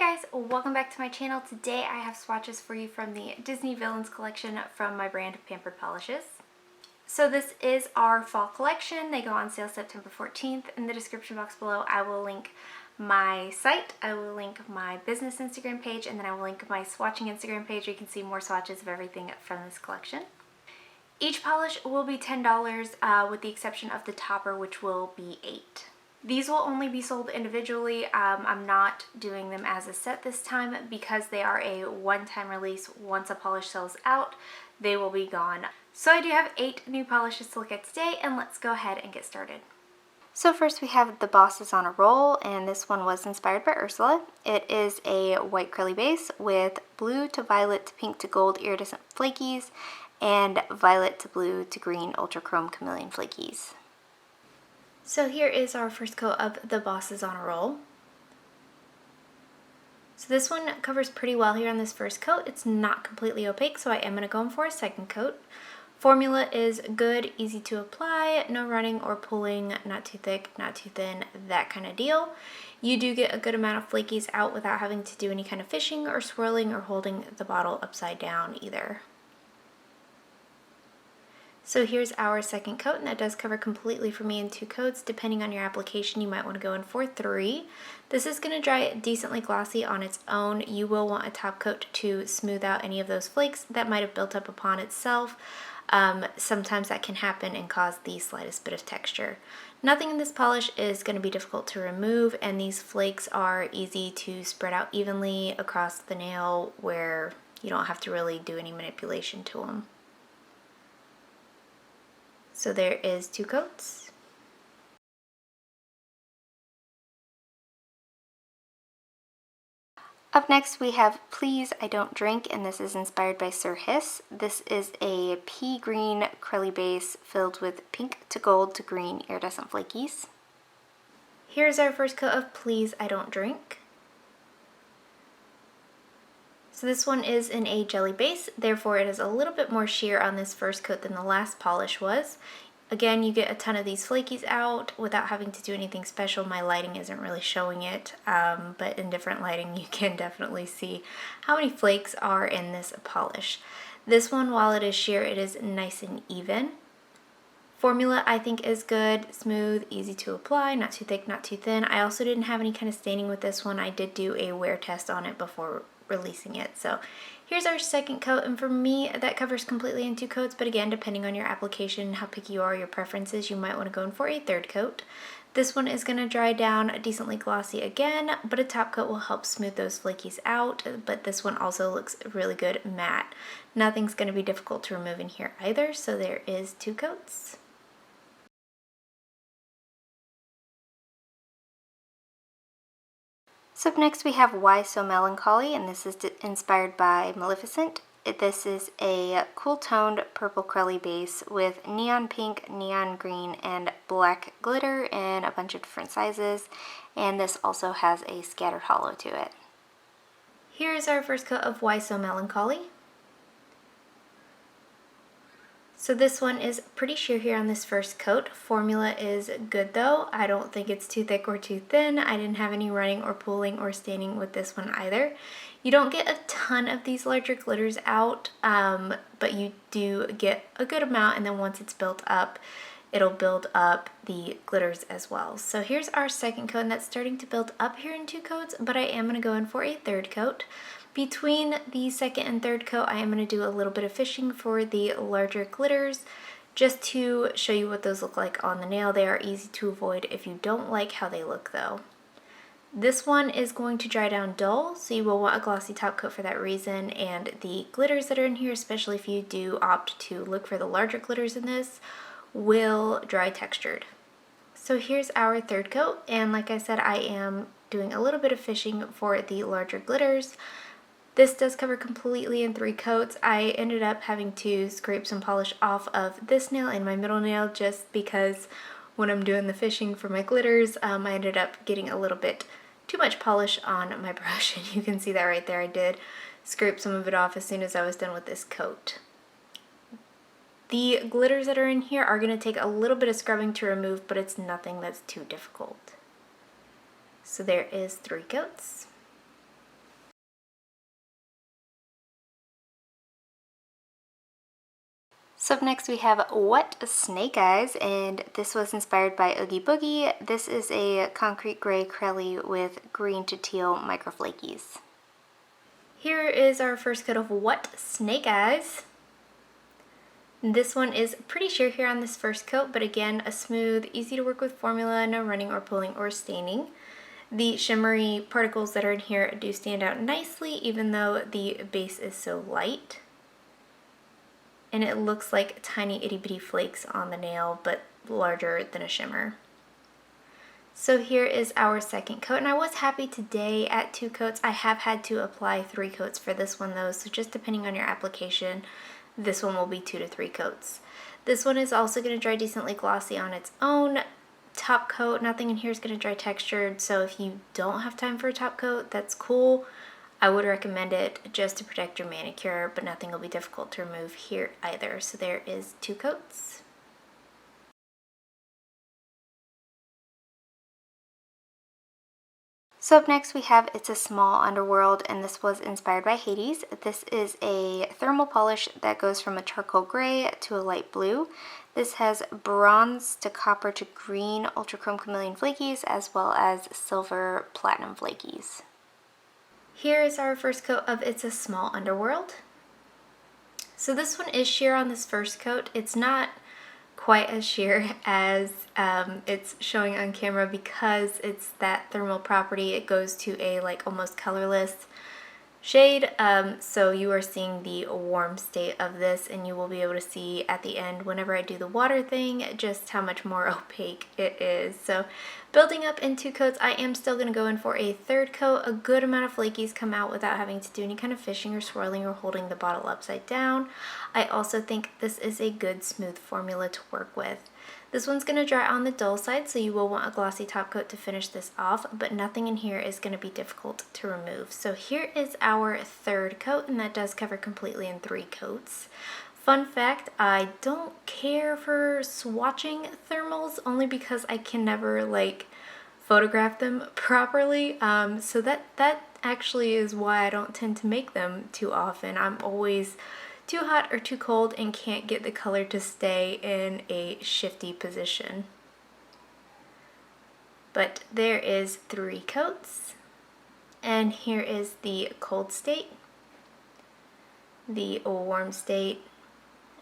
Hi guys, welcome back to my channel. Today I have swatches for you from the Disney Villains collection from my brand Pampered Polishes. So this is our fall collection. They go on sale September 14th. In the description box below I will link my site, I will link my business Instagram page, and then I will link my swatching Instagram page where you can see more swatches of everything from this collection. Each polish will be $10 with the exception of the topper, which will be $8. These will only be sold individually. I'm not doing them as a set this time because they are a one-time release. Once a polish sells out, they will be gone. So I do have 8 new polishes to look at today, and let's go ahead and get started. So first we have the Bosses on a Roll, and this one was inspired by Ursula. It is a white curly base with blue to violet to pink to gold iridescent flakies and violet to blue to green ultra chrome chameleon flakies. So here is our first coat of the Bosses on a Roll. So this one covers pretty well here on this first coat. It's not completely opaque, so I am going to go in for a second coat. Formula is good, easy to apply, no running or pulling, not too thick, not too thin, that kind of deal. You do get a good amount of flakies out without having to do any kind of fishing or swirling or holding the bottle upside down either. So here's our second coat, and that does cover completely for me in 2 coats. Depending on your application, you might want to go in for 3. This is going to dry decently glossy on its own. You will want a top coat to smooth out any of those flakes that might have built up upon itself. Sometimes that can happen and cause the slightest bit of texture. Nothing in this polish is going to be difficult to remove, and these flakes are easy to spread out evenly across the nail where you don't have to really do any manipulation to them. So there is 2 coats. Up next we have Please I Don't Drink, and this is inspired by Sir Hiss. This is a pea green curly base filled with pink to gold to green iridescent flakies. Here's our first coat of Please I Don't Drink. So this one is in a jelly base, therefore it is a little bit more sheer on this first coat than the last polish was. Again, you get a ton of these flakies out without having to do anything special. My lighting isn't really showing it, but in different lighting you can definitely see how many flakes are in this polish. This one, while it is sheer, it is nice and even. Formula I think is good, smooth, easy to apply, not too thick, not too thin. I also didn't have any kind of staining with this one. I did do a wear test on it before releasing it. So here's our second coat, and for me that covers completely in 2 coats, but again, depending on your application, how picky you are, your preferences, you might want to go in for a third coat. This one is going to dry down decently glossy again, but a top coat will help smooth those flakies out, but this one also looks really good matte. Nothing's going to be difficult to remove in here either, so there is 2 coats. So up next we have So Melancholy, and this is inspired by Maleficent. This is a cool toned purple curly base with neon pink, neon green, and black glitter in a bunch of different sizes, and this also has a scattered hollow to it. Here's our first coat of So Melancholy. So this one is pretty sheer here on this first coat. Formula is good though. I don't think it's too thick or too thin. I didn't have any running or pooling or staining with this one either. You don't get a ton of these larger glitters out, but you do get a good amount, and then once it's built up, it'll build up the glitters as well. So here's our second coat, and that's starting to build up here in 2 coats, but I am going to go in for a third coat. Between the second and third coat, I am going to do a little bit of fishing for the larger glitters, just to show you what those look like on the nail. They are easy to avoid if you don't like how they look though. This one is going to dry down dull, so you will want a glossy top coat for that reason, and the glitters that are in here, especially if you do opt to look for the larger glitters in this, will dry textured. So here's our third coat, and like I said, I am doing a little bit of fishing for the larger glitters. This does cover completely in 3 coats. I ended up having to scrape some polish off of this nail and my middle nail just because when I'm doing the fishing for my glitters, I ended up getting a little bit too much polish on my brush, and you can see that right there. I did scrape some of it off as soon as I was done with this coat. The glitters that are in here are going to take a little bit of scrubbing to remove, but it's nothing that's too difficult. So there is 3 coats. So up next we have Wet Snake Eyes, and this was inspired by Oogie Boogie. This is a concrete gray Crelly with green to teal microflakies. Here is our first coat of Wet Snake Eyes. This one is pretty sheer here on this first coat, but again, a smooth, easy to work with formula, no running or pulling or staining. The shimmery particles that are in here do stand out nicely, even though the base is so light. And it looks like tiny itty bitty flakes on the nail, but larger than a shimmer. So here is our second coat, and I was happy today at 2 coats. I have had to apply 3 coats for this one though, so just depending on your application, this one will be 2 to 3 coats. This one is also going to dry decently glossy on its own. Top coat, nothing in here is going to dry textured, so if you don't have time for a top coat, that's cool. I would recommend it just to protect your manicure, but nothing will be difficult to remove here either. So there is 2 coats. So up next we have It's a Small Underworld, and this was inspired by Hades. This is a thermal polish that goes from a charcoal gray to a light blue. This has bronze to copper to green ultra chrome chameleon flakies, as well as silver platinum flakies. Here is our first coat of It's a Small Underworld. So this one is sheer on this first coat. It's not quite as sheer as it's showing on camera because it's that thermal property. It goes to a like almost colorless shade, so you are seeing the warm state of this, and you will be able to see at the end whenever I do the water thing just how much more opaque it is. So building up in 2 coats, I am still going to go in for a 3rd coat. A good amount of flakies come out without having to do any kind of fishing or swirling or holding the bottle upside down. I also think this is a good smooth formula to work with. This one's going to dry on the dull side, so you will want a glossy top coat to finish this off, but nothing in here is going to be difficult to remove. So here is our 3rd coat, and that does cover completely in 3 coats. Fun fact, I don't care for swatching thermals only because I can never like photograph them properly. So that actually is why I don't tend to make them too often. I'm always too hot or too cold and can't get the color to stay in a shifty position. But there is 3 coats, and here is the cold state, the warm state,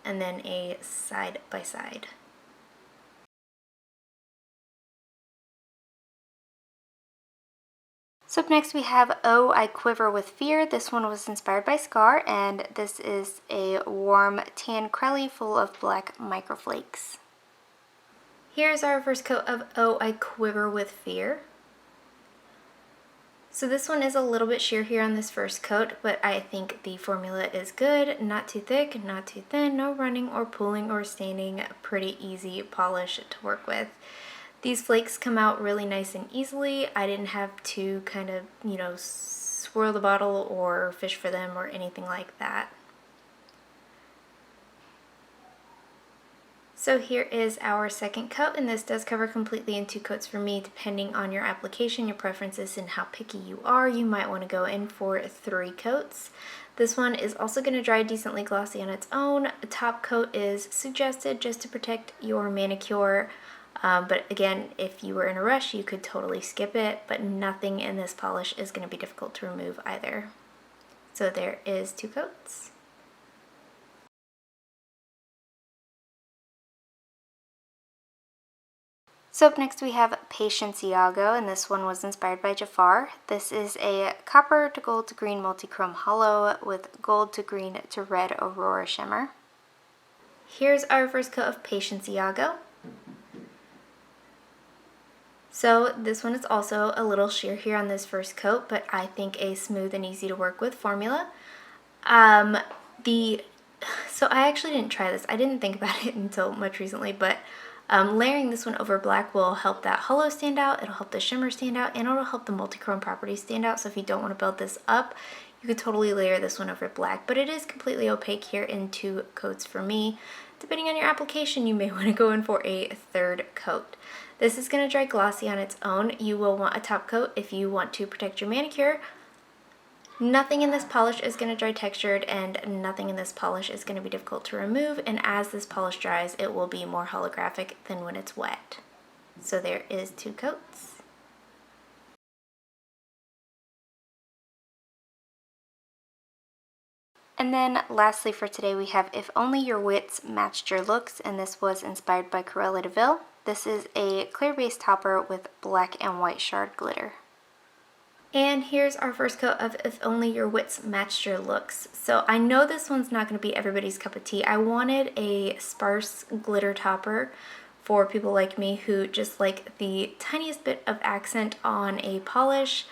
and then a side by side. So up next we have Oh, I Quiver with Fear. This one was inspired by Scar, and this is a warm tan Crelly full of black microflakes. Here's our first coat of Oh, I Quiver with Fear. So this one is a little bit sheer here on this first coat, but I think the formula is good. Not too thick, not too thin, no running or pooling or staining. Pretty easy polish to work with. These flakes come out really nice and easily. I didn't have to kind of, swirl the bottle or fish for them or anything like that. So here is our second coat, and this does cover completely in 2 coats for me. Depending on your application, your preferences, and how picky you are, you might want to go in for 3 coats. This one is also going to dry decently glossy on its own. A top coat is suggested just to protect your manicure. But again, if you were in a rush, you could totally skip it, but nothing in this polish is going to be difficult to remove either. So there is 2 coats. So up next we have Patience Iago, and this one was inspired by Jafar. This is a copper to gold to green multi-chrome hollow with gold to green to red aurora shimmer. Here's our first coat of Patience Iago. So this one is also a little sheer here on this first coat, but I think a smooth and easy to work with formula. So I actually didn't try this. I didn't think about it until much recently, but layering this one over black will help that hollow stand out, it'll help the shimmer stand out, and it'll help the multi-chrome properties stand out. So if you don't want to build this up, you could totally layer this one over black, but it is completely opaque here in 2 coats for me. Depending on your application, you may want to go in for a 3rd coat. This is going to dry glossy on its own. You will want a top coat if you want to protect your manicure. Nothing in this polish is going to dry textured, and nothing in this polish is going to be difficult to remove, and as this polish dries, it will be more holographic than when it's wet. So there is 2 coats. And then lastly for today we have If Only Your Wits Matched Your Looks, and this was inspired by Cruella De Vil. This is a clear base topper with black and white shard glitter. And here's our first coat of If Only Your Wits Matched Your Looks. So I know this one's not going to be everybody's cup of tea. I wanted a sparse glitter topper for people like me who just like the tiniest bit of accent on a polish,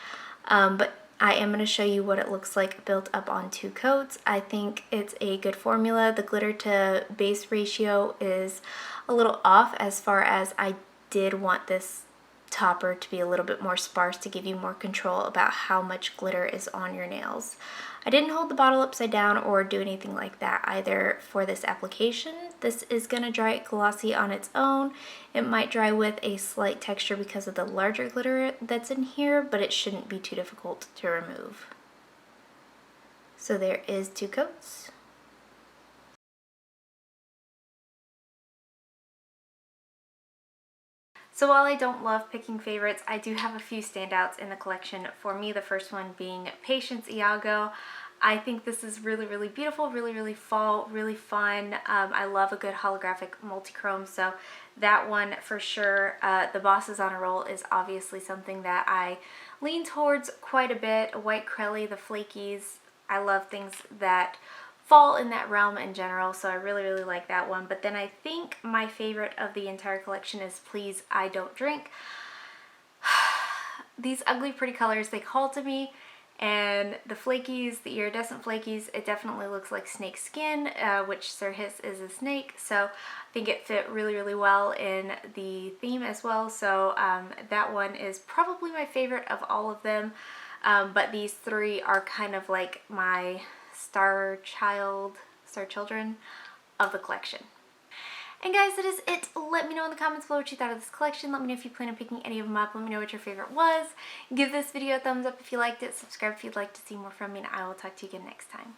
but I am going to show you what it looks like built up on 2 coats. I think it's a good formula. The glitter to base ratio is a little off, as far as I did want this topper to be a little bit more sparse to give you more control about how much glitter is on your nails. I didn't hold the bottle upside down or do anything like that either for this application. This is going to dry glossy on its own. It might dry with a slight texture because of the larger glitter that's in here, but it shouldn't be too difficult to remove. So there is 2 coats. So while I don't love picking favorites, I do have a few standouts in the collection. For me, the first one being Patience Iago. I think this is really, really beautiful, really, really fall, really fun. I love a good holographic multi-chrome, so that one for sure. The Bosses on a Roll is obviously something that I lean towards quite a bit. White Crelly, the Flakies. I love things that fall in that realm in general, so I really, really like that one. But then I think my favorite of the entire collection is Please I Don't Drink. These ugly pretty colors, they call to me, and the flakies, the iridescent flakies, it definitely looks like snake skin, which Sir Hiss is a snake, so I think it fit really, really well in the theme as well. So that one is probably my favorite of all of them, but these 3 are kind of like my star children of the collection. And guys, that is it. Let me know in the comments below what you thought of this collection. Let me know if you plan on picking any of them up. Let me know what your favorite was. Give this video a thumbs up if you liked it. Subscribe if you'd like to see more from me, and I will talk to you again next time.